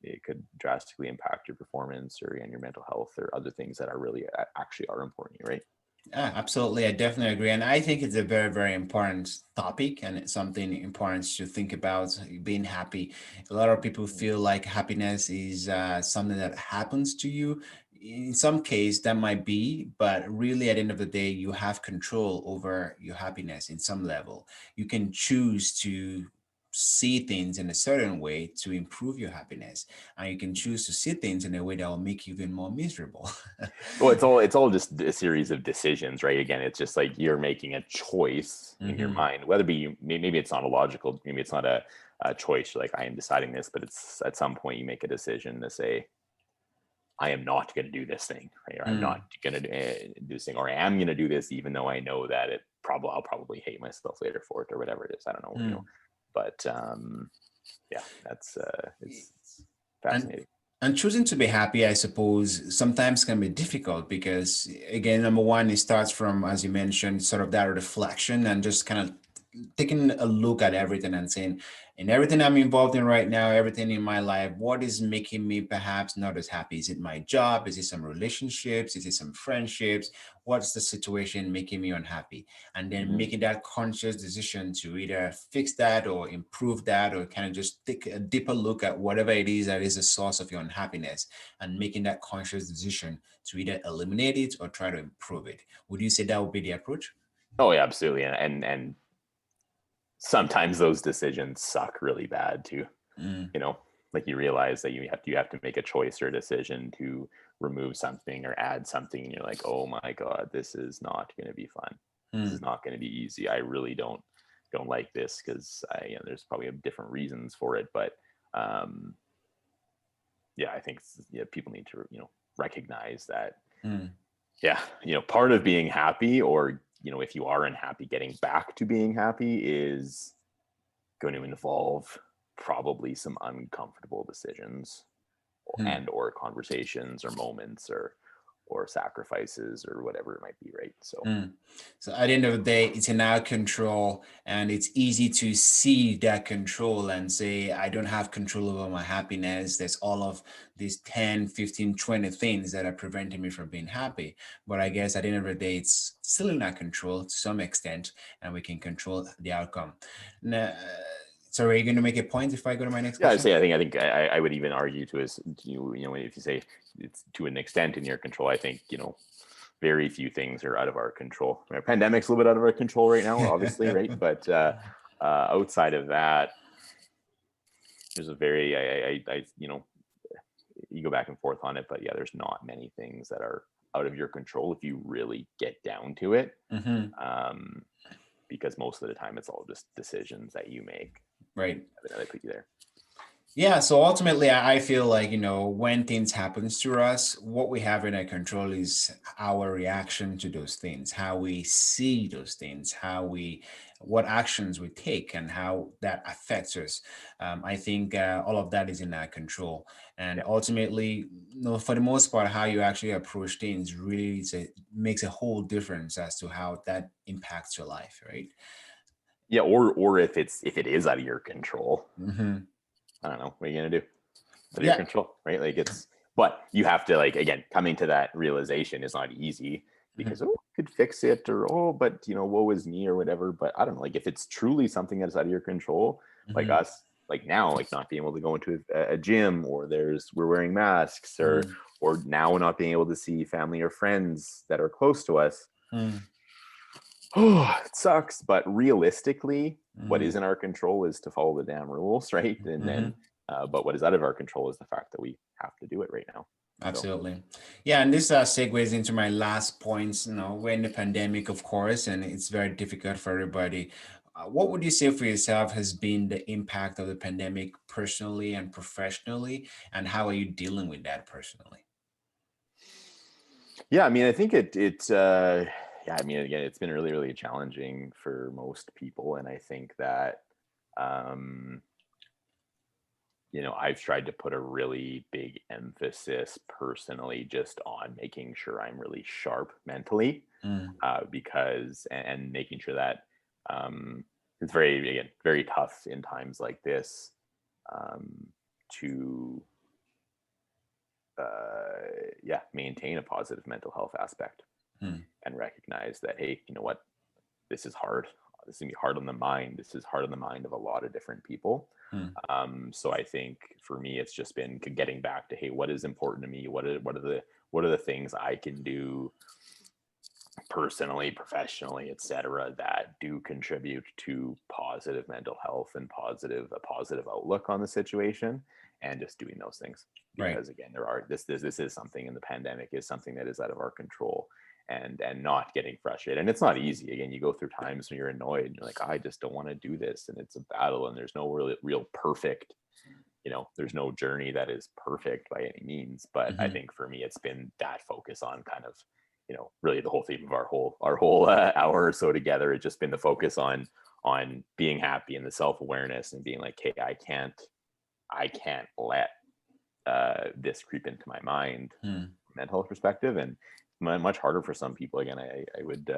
it could drastically impact your performance or your mental health or other things that are really actually are important, right? Yeah, absolutely. I definitely agree. And I think it's a very, very important topic, and it's something important to think about, being happy. A lot of people feel like happiness is something that happens to you. In some case, that might be, but really at the end of the day, you have control over your happiness in some level. You can choose to see things in a certain way to improve your happiness, and you can choose to see things in a way that will make you even more miserable. Well, it's all just a series of decisions, right? Again, it's just like you're making a choice in your mind, whether maybe it's not a logical, maybe it's not a choice, like I am deciding this, but it's at some point you make a decision to say, I am not going to do this thing, right? Or I'm not going to do this thing, or I am going to do this, even though I know that I'll probably hate myself later for it, or whatever it is. I don't know, but that's it's fascinating. And choosing to be happy, I suppose, sometimes can be difficult because, again, number one, it starts from, as you mentioned, sort of that reflection and just kind of taking a look at everything and saying, in everything I'm involved in right now, everything in my life, what is making me perhaps not as happy? Is it my job? Is it some relationships? Is it some friendships? What's the situation making me unhappy? And then Mhm. making that conscious decision to either fix that or improve that, or kind of just take a deeper look at whatever it is that is the source of your unhappiness, and making that conscious decision to either eliminate it or try to improve it. Would you say that would be the approach? Oh yeah, absolutely. And sometimes those decisions suck really bad too. Mm, You know, like you realize that you have to make a choice or a decision to remove something or add something, and you're like, oh my god, this is not going to be fun. This is mm, not going to be easy. I really don't like this because there's probably different reasons for it, but um, yeah, I think people need to recognize that. mm, Yeah, part of being happy, or if you are unhappy, getting back to being happy is going to involve probably some uncomfortable decisions mm. and or conversations or moments or sacrifices or whatever it might be, right? So Mm. So at the end of the day, it's in our control, and it's easy to see that control and say, I don't have control over my happiness. There's all of these 10, 15, 20 things that are preventing me from being happy. But I guess at the end of the day, it's still in our control to some extent, and we can control the outcome. Now, sorry, are you going to make a point if I go to my next yeah, I'd question? say I would even argue to is if you say it's to an extent in your control, I think very few things are out of our control. Pandemic's a little bit out of our control right now, obviously, right? But outside of that, there's a very you go back and forth on it, but yeah, there's not many things that are out of your control if you really get down to it. Hmm. Um, because most of the time it's all just decisions that you make Right. that put you there. Yeah, so ultimately, I feel like, when things happens to us, what we have in our control is our reaction to those things, how we see those things, what actions we take, and how that affects us. I think all of that is in our control. And Yeah. ultimately, for the most part, how you actually approach things really makes a whole difference as to how that impacts your life, right? Yeah, or if it is out of your control, Hmm. I don't know, what are you gonna do? Out of your Yeah. control, right? Like but you have to, like, again, coming to that realization is not easy because, Mhm. oh, I could fix it, or oh, but woe is me or whatever. But I don't know, like if it's truly something that's out of your control, like Mhm. us, like now, like not being able to go into a gym, or we're wearing masks, Mhm. or now not being able to see family or friends that are close to us. Mhm. Oh, it sucks. But realistically, what is Mhm. in our control is to follow the damn rules, right? And then, Mhm. but what is out of our control is the fact that we have to do it right now. So, Absolutely. Yeah, and this segues into my last points. We're in the pandemic, of course, and it's very difficult for everybody. What would you say for yourself has been the impact of the pandemic personally and professionally, and how are you dealing with that personally? yeah, I mean, I think yeah, I mean, again, it's been really, really challenging for most people. And I think that, um, I've tried to put a really big emphasis personally just on making sure I'm really sharp mentally, Mm, because and making sure that um, it's very tough in times like this, um, to maintain a positive mental health aspect mm, and recognize that, hey, you know what, this is hard. This is gonna be hard on the mind. This is hard on the mind of a lot of different people. mm, So I think for me, it's just been getting back to, hey, what is important to me? What are the things I can do personally, professionally, etc., that do contribute to positive mental health and a positive outlook on the situation, and just doing those things. right. Because again, this is something, in the pandemic is something that is out of our control, and not getting frustrated. And it's not easy. Again, you go through times when you're annoyed and you're like, I just don't want to do this, and it's a battle, and there's no really real perfect, there's no journey that is perfect by any means. But I Hmm. think for me, it's been that focus on kind of, really the whole theme of our whole hour or so together. It's just been the focus on being happy, and the self-awareness, and being like, hey, I can't let this creep into my mind, Mm, mental health perspective. And much harder for some people. Again, I would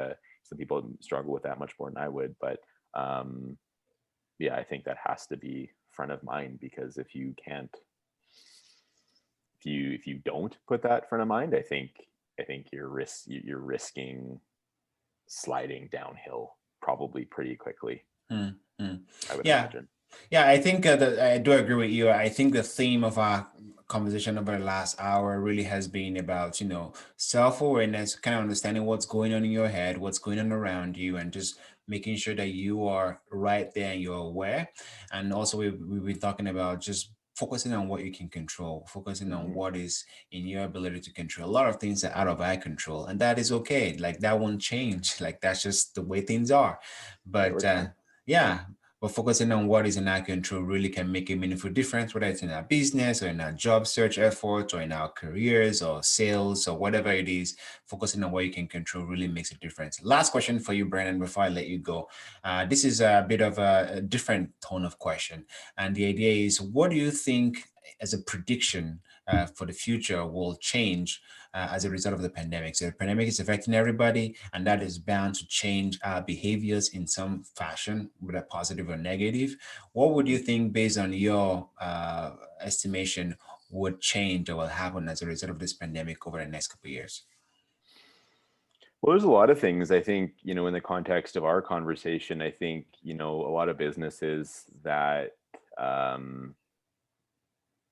some people struggle with that much more than I would. But Yeah, I think that has to be front of mind, because if you can't, if you don't put that front of mind, I think you're risking sliding downhill probably pretty quickly. Mm-hmm. I would Yeah. imagine. Yeah, I think that I do agree with you. I think the theme of our conversation over the last hour really has been about, self-awareness, kind of understanding what's going on in your head, what's going on around you, and just making sure that you are right there and you're aware. And also, we've been talking about just focusing on what you can control, focusing on Mm-hmm. what is in your ability to control. A lot of things are out of our control, and that is okay. Like that won't change. Like that's just the way things are. Right, But we're fine. yeah, but focusing on what is in our control really can make a meaningful difference, whether it's in our business or in our job search efforts or in our careers or sales or whatever it is. Focusing on what you can control really makes a difference. Last question for you, Brennan, before I let you go. This is a bit of a different tone of question. And the idea is, what do you think as a prediction for the future will change as a result of the pandemic? So the pandemic is affecting everybody, and that is bound to change our behaviors in some fashion, whether positive or negative. What would you think, based on your estimation, would change or will happen as a result of this pandemic over the next couple of years? Well, there's a lot of things. I think, in the context of our conversation, I think, a lot of businesses that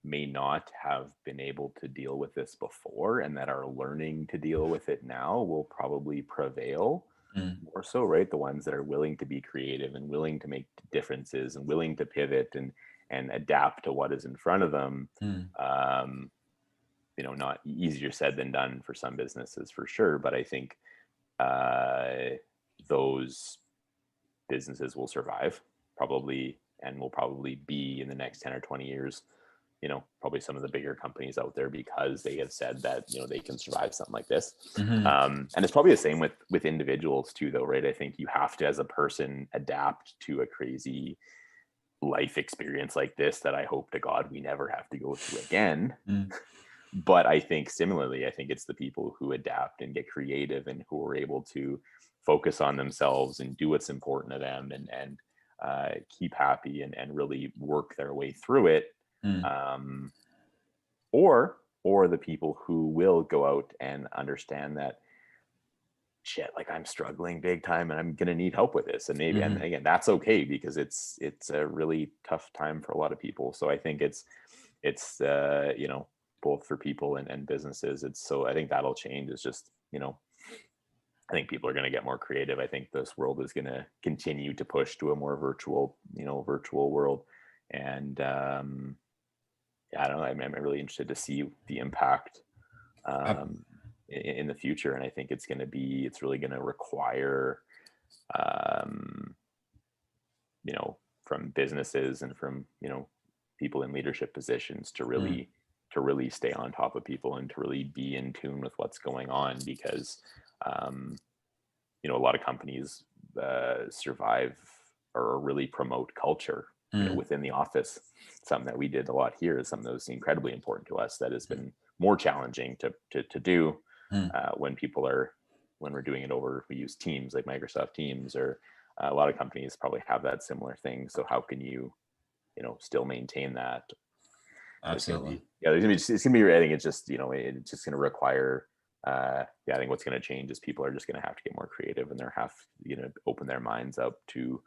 may not have been able to deal with this before and that are learning to deal with it now will probably prevail Mm, more so, right? The ones that are willing to be creative and willing to make differences and willing to pivot and adapt to what is in front of them. mm, Um, Not easier said than done for some businesses for sure, but I think those businesses will survive probably, and will probably be in the next 10 or 20 years, probably some of the bigger companies out there, because they have said that, they can survive something like this. mhm, And it's probably the same with individuals too, though, right? I think you have to, as a person, adapt to a crazy life experience like this that I hope to God we never have to go through again. mm, But I think similarly, I think it's the people who adapt and get creative and who are able to focus on themselves and do what's important to them, and keep happy and really work their way through it. mm, Um, or the people who will go out and understand that, shit, like I'm struggling big time and I'm gonna need help with this, and maybe, and mhm. again, that's okay, because it's a really tough time for a lot of people. So I think it's both for people and businesses. I think that'll change. It's just, I think people are going to get more creative. I think this world is going to continue to push to a more virtual world. And yeah, I don't know. I'm really interested to see the impact Ab- in the future. And I think it's really going to require, um, from businesses and from, people in leadership positions to mm, really stay on top of people and to really be in tune with what's going on, because um, a lot of companies survive or really promote culture, mm, within the office. Something that we did a lot here is something that was incredibly important to us, that has mm, been more challenging to do mm. when we're doing it over, we use Teams, like Microsoft Teams, or a lot of companies probably have that similar thing. So how can you still maintain that? There's going to Absolutely. be, yeah, it's going to be, I think it's just, it's just going to require, yeah, I think what's going to change is people are just going to have to get more creative, and open their minds up to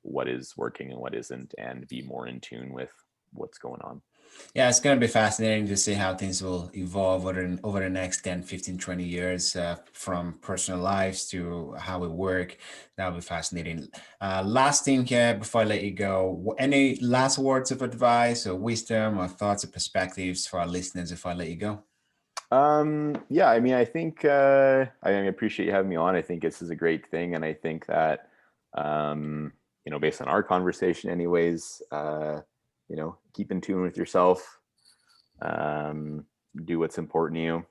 what is working and what isn't, and be more in tune with what's going on. Yeah, it's going to be fascinating to see how things will evolve over the next 10, 15, 20 years, from personal lives to how we work. That'll be fascinating. Last thing here before I let you go, any last words of advice or wisdom or thoughts or perspectives for our listeners before I let you go? Yeah, I mean, I think, I appreciate you having me on. I think this is a great thing. And I think that, based on our conversation anyways, keep in tune with yourself, um, do what's important to you,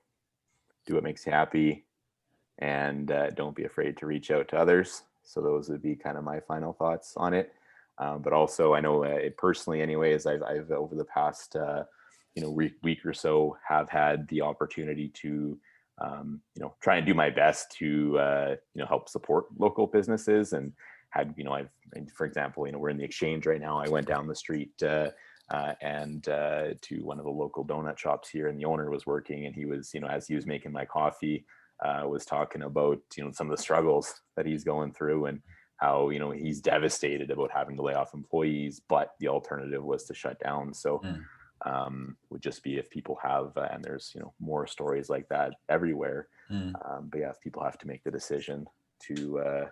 do what makes you happy, and don't be afraid to reach out to others. So those would be kind of my final thoughts on it. But also, I know personally, anyways, I've over the past week or so have had the opportunity to try and do my best to help support local businesses, and had, for example, we're in the Exchange right now. I went down the street and to one of the local donut shops here, and the owner was working, and he was, as he was making my coffee, was talking about, some of the struggles that he's going through, and how, he's devastated about having to lay off employees, but the alternative was to shut down. So would just be if people have, and there's, more stories like that everywhere. But yeah, if people have to make the decision to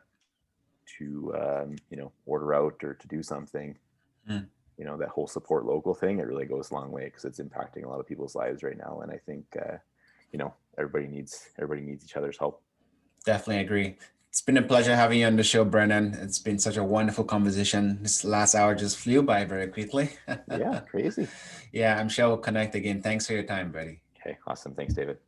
order out or to do something, that whole support local thing, it really goes a long way, because it's impacting a lot of people's lives right now. And I think, everybody needs each other's help. Definitely agree. It's been a pleasure having you on the show, Brennan. It's been such a wonderful conversation. This last hour just flew by very quickly. Yeah, crazy. Yeah, I'm sure we'll connect again. Thanks for your time, buddy. Okay, awesome. Thanks, David.